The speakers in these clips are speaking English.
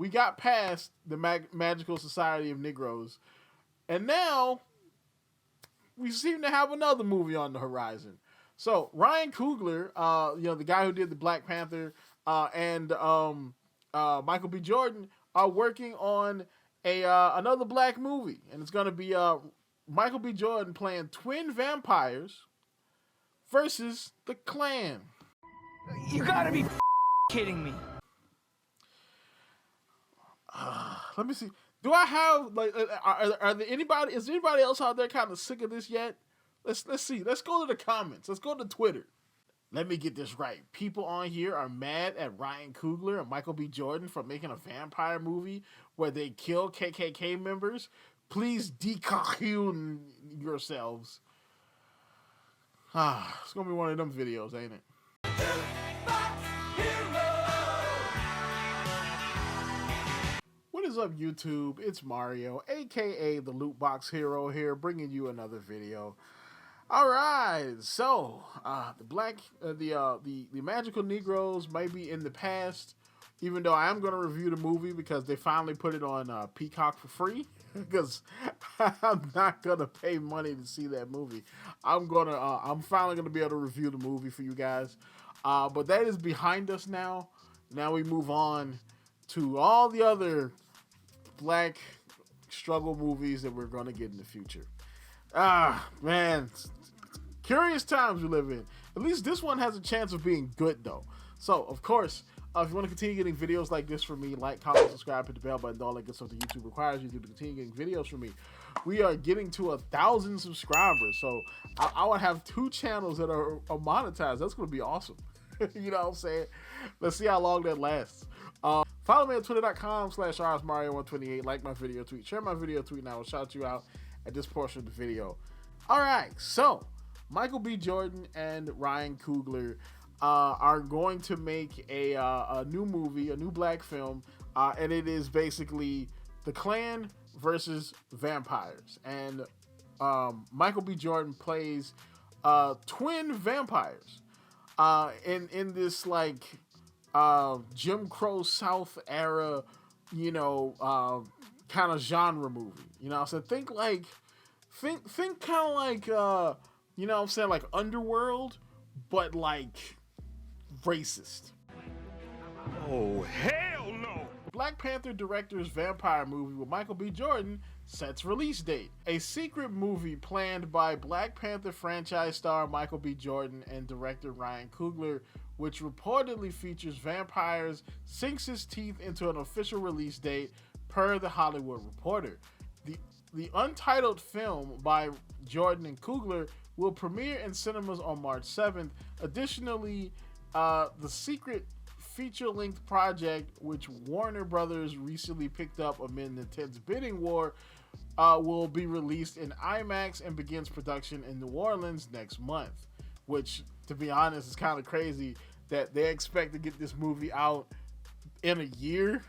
we got past the Magical Society of Negros, and now we seem to have another movie on the horizon. So Ryan Coogler, the guy who did the Black Panther, and Michael B. Jordan are working on another black movie, and it's going to be Michael B. Jordan playing twin vampires versus the Klan. You gotta be kidding me. Let me see. Do I have are there anybody? Is anybody else out there kind of sick of this yet? Let's see. Let's go to the comments. Let's go to Twitter. Let me get this right. People on here are mad at Ryan Coogler and Michael B. Jordan for making a vampire movie where they kill KKK members. Please decommune yourselves. It's gonna be one of them videos, ain't it? What is up, YouTube? It's Mario, aka the Loot Box Hero here, bringing you another video. All right, so the Magical Negros might be in the past, even though I am going to review the movie because they finally put it on Peacock for free. Because I'm not gonna pay money to see that movie. I'm finally gonna be able to review the movie for you guys. But that is behind us now. Now we move on to all the other black struggle movies that we're gonna get in the future. Man, curious times we live in. At least this one has a chance of being good though. So of course, if you want to continue getting videos like this from me, like, comment, subscribe, hit the bell button, all that good stuff that YouTube requires you to continue getting videos from me. We are getting to 1,000 subscribers, so I would have 2 channels that are monetized. That's going to be awesome. You know what I'm saying? Let's see how long that lasts. Follow me at twitter.com/rsmario128. Like my video tweet, share my video tweet, and I will shout you out at this portion of the video. All right, so Michael B. Jordan and Ryan Coogler are going to make a new movie, a new black film, and it is basically the Klan versus vampires. And Michael B. Jordan plays twin vampires in this like Jim Crow South era, kind of genre movie. So think kind of like like Underworld, but like racist. Oh, hell no! Black Panther director's vampire movie with Michael B. Jordan sets release date. A secret movie planned by Black Panther franchise star Michael B. Jordan and director Ryan Coogler, which reportedly features vampires, sinks its teeth into an official release date, per The Hollywood Reporter. The untitled film by Jordan and Coogler will premiere in cinemas on March 7th. Additionally, the secret feature-length project, which Warner Brothers recently picked up amid the intense bidding war, will be released in IMAX and begins production in New Orleans next month. Which, to be honest, is kind of crazy that they expect to get this movie out in a year.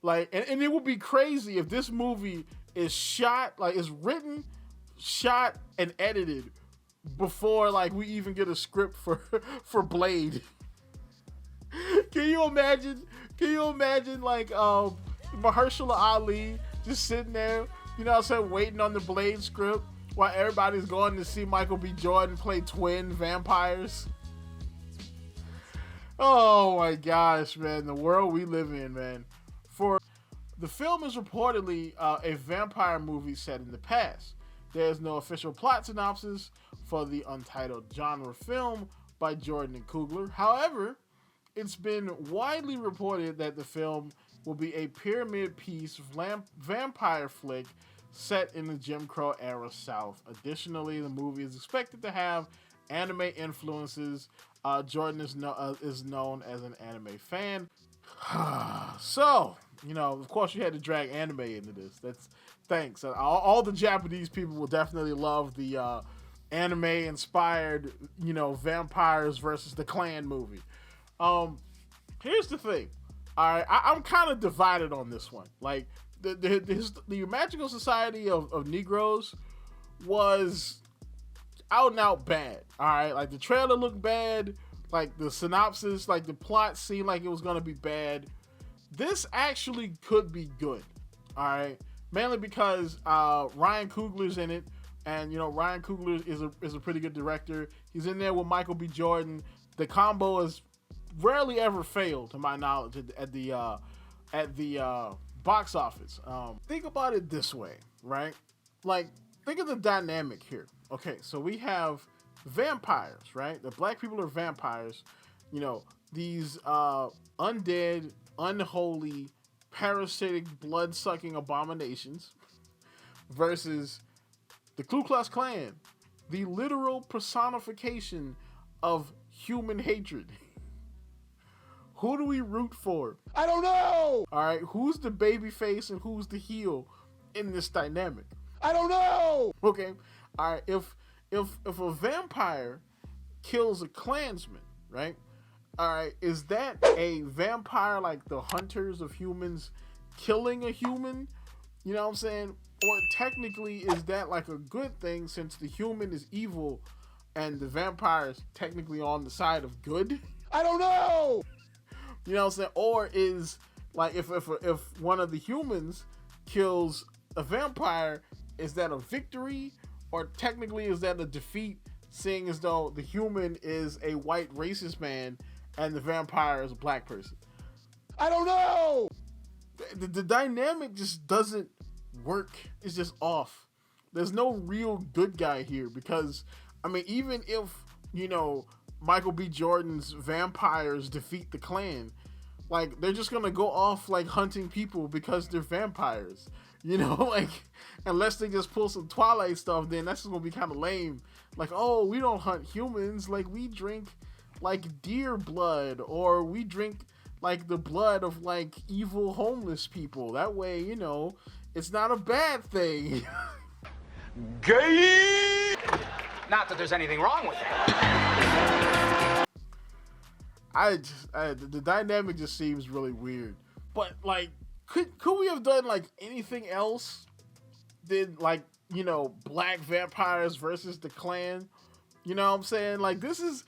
Like, and it would be crazy if this movie is shot, like, is written, shot, and edited before like we even get a script for Blade. Can you imagine like Mahershala Ali just sitting there, waiting on the Blade script while everybody's going to see Michael B. Jordan play twin vampires? Oh my gosh, man, the world we live in, man. The film is reportedly a vampire movie set in the past. There's no official plot synopsis for the untitled genre film by Jordan and Coogler. However, it's been widely reported that the film will be a pyramid piece vampire flick set in the Jim Crow era South. Additionally, the movie is expected to have anime influences. Jordan is known as an anime fan. So, of course you had to drag anime into this. Thanks. All the Japanese people will definitely love the anime-inspired, vampires versus the Klan movie. Here's the thing. All right, I'm kind of divided on this one. Like, the Magical Society of Negros was out and out bad. All right, like the trailer looked bad. Like the synopsis, like the plot seemed like it was gonna be bad. this actually could be good. All right, mainly because Ryan Coogler's in it, and Ryan Coogler is a pretty good director. He's in there with Michael B. Jordan. The combo has rarely ever failed, to my knowledge, at the box office. Think about it this way, right? Like, think of the dynamic here. Okay, so we have vampires, right? The black people are vampires. These undead, unholy, parasitic, blood-sucking abominations versus the Ku Klux Klan, the literal personification of human hatred. Who do we root for? I don't know! All right, who's the baby face and who's the heel in this dynamic? I don't know! Okay, all right, if a vampire kills a Klansman, right? All right, is that a vampire like the hunters of humans killing a human? You know what I'm saying? Or technically, is that like a good thing since the human is evil and the vampire is technically on the side of good? I don't know! You know what I'm saying? Or is like if one of the humans kills a vampire, is that a victory? Or technically is that a defeat, seeing as though the human is a white racist man and the vampire is a black person? I don't know! The dynamic just doesn't work. It's just off. There's no real good guy here because, I mean, even if, Michael B. Jordan's vampires defeat the Klan, like, they're just gonna go off, like, hunting people because they're vampires. Like, unless they just pull some Twilight stuff, then that's just gonna be kind of lame. Like, oh, we don't hunt humans. Like, we drink, like, deer blood, or we drink, like, the blood of, like, evil homeless people. That way, it's not a bad thing. Gay! Not that there's anything wrong with that. The dynamic just seems really weird. But, like, could we have done, like, anything else than, like, black vampires versus the Klan? You know what I'm saying? Like, this is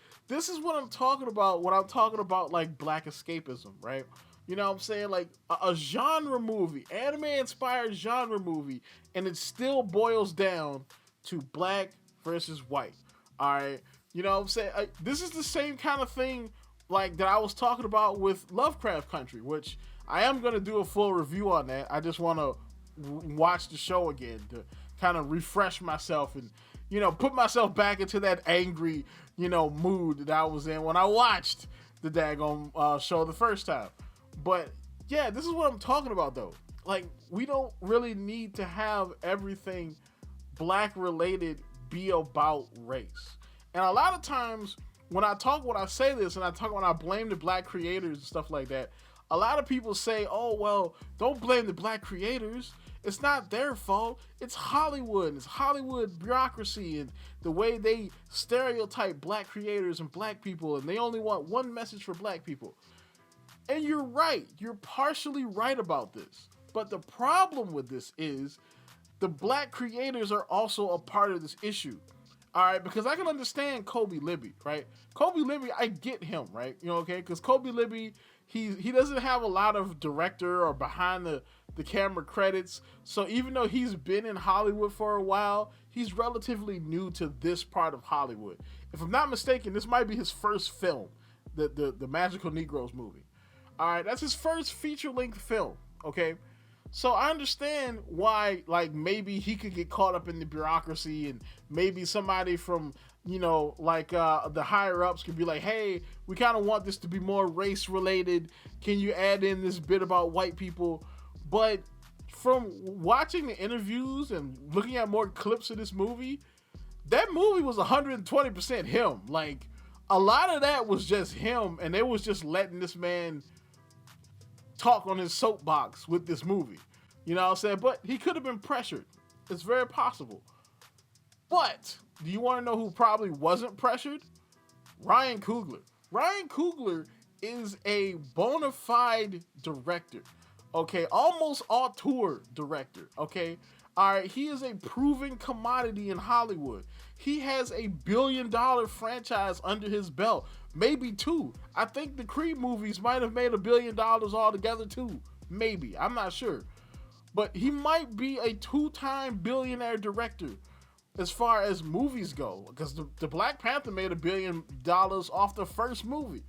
what I'm talking about when I'm talking about, like, black escapism, right? You know what I'm saying? Like, a genre movie, anime-inspired genre movie, and it still boils down to black versus white, all right? You know what I'm saying? This is the same kind of thing, like, that I was talking about with Lovecraft Country, which I am going to do a full review on that. I just want to watch the show again to kind of refresh myself and, put myself back into that angry, mood that I was in when I watched the daggone show the first time. But yeah, this is what I'm talking about though. Like, we don't really need to have everything black related be about race. And a lot of times when I say this and when I blame the black creators and stuff like that, a lot of people say, oh, well, don't blame the black creators. It's not their fault. It's Hollywood. It's Hollywood bureaucracy and the way they stereotype black creators and black people, and they only want one message for black people. And you're right. You're partially right about this. But the problem with this is the black creators are also a part of this issue. All right, because I can understand Kobe Libby, right? Kobe Libby, I get him, right? Okay, because Kobe Libby, he doesn't have a lot of director or behind the camera credits. So even though he's been in Hollywood for a while, he's relatively new to this part of Hollywood. If I'm not mistaken, this might be his first film, the Magical Negros movie. All right, that's his first feature-length film, okay? So I understand why, like, maybe he could get caught up in the bureaucracy and maybe somebody from, the higher-ups could be like, hey, we kind of want this to be more race-related. Can you add in this bit about white people? But from watching the interviews and looking at more clips of this movie, that movie was 120% him. Like, a lot of that was just him, and they was just letting this man talk on his soapbox with this movie. You know what I'm saying? But he could have been pressured. It's very possible. But do you want to know who probably wasn't pressured? Ryan Coogler. Ryan Coogler is a bona fide director. Okay, almost auteur director. Okay, All right, he is a proven commodity in Hollywood. He has a $1 billion franchise under his belt, maybe two. I think the Creed movies might have made $1 billion altogether too. Maybe, I'm not sure. But he might be a 2-time billionaire director as far as movies go, because the Black Panther made $1 billion off the first movie.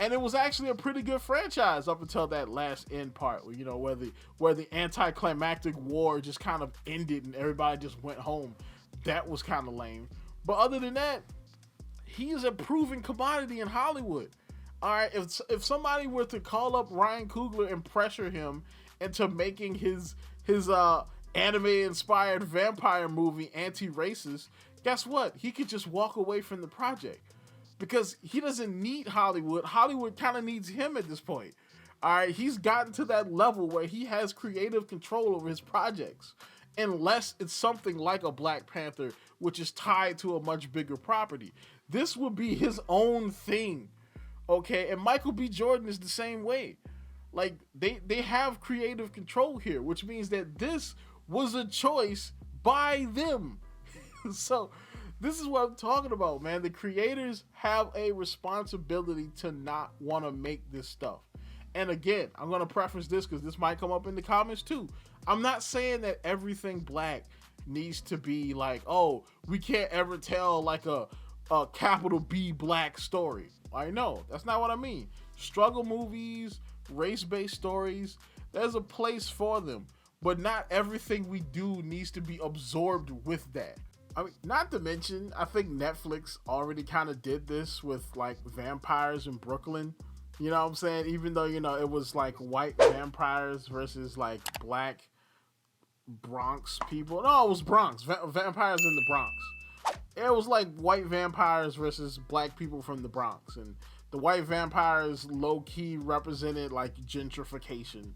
And it was actually a pretty good franchise up until that last end part, where the anticlimactic war just kind of ended and everybody just went home. That was kind of lame. But other than that, he is a proven commodity in Hollywood. All right, if somebody were to call up Ryan Coogler and pressure him into making his anime-inspired vampire movie anti-racist, guess what? He could just walk away from the project. Because he doesn't need Hollywood. Hollywood kind of needs him at this point. All right, he's gotten to that level where he has creative control over his projects. Unless it's something like a Black Panther, which is tied to a much bigger property. This would be his own thing. Okay, and Michael B. Jordan is the same way. Like, they have creative control here, which means that this was a choice by them. So... this is what I'm talking about, man. The creators have a responsibility to not want to make this stuff. And again, I'm going to preface this because this might come up in the comments too. I'm not saying that everything Black needs to be like, oh, we can't ever tell like a capital B Black story. I know, that's not what I mean. Struggle movies, race-based stories, there's a place for them. But not everything we do needs to be absorbed with that. I mean, not to mention, I think Netflix already kind of did this with like vampires in Brooklyn. You know what I'm saying? Even though, it was like white vampires versus like Black Bronx people. No, it was Bronx. Vampires in the Bronx. It was like white vampires versus Black people from the Bronx. And the white vampires low-key represented like gentrification.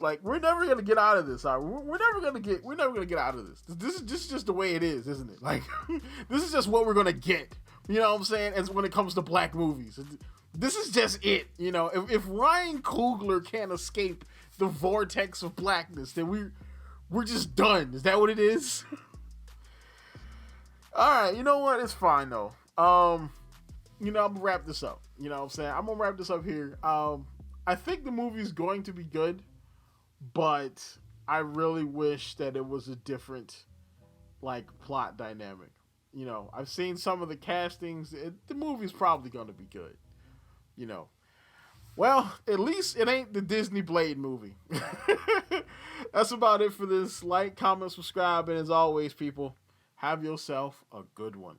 Like, we're never gonna get out of this. Right? We're never gonna get out of this. This is just the way it is, isn't it? Like, this is just what we're gonna get. You know what I'm saying? As when it comes to Black movies, this is just it. If Ryan Coogler can't escape the vortex of blackness, then we're just done. Is that what it is? All right. You know what? It's fine though. I'm gonna wrap this up. You know what I'm saying? I'm gonna wrap this up here. I think the movie's going to be good. But I really wish that it was a different, like, plot dynamic. I've seen some of the castings. The movie's probably going to be good. Well, at least it ain't the Disney Blade movie. That's about it for this. Like, comment, subscribe, and as always, people, have yourself a good one.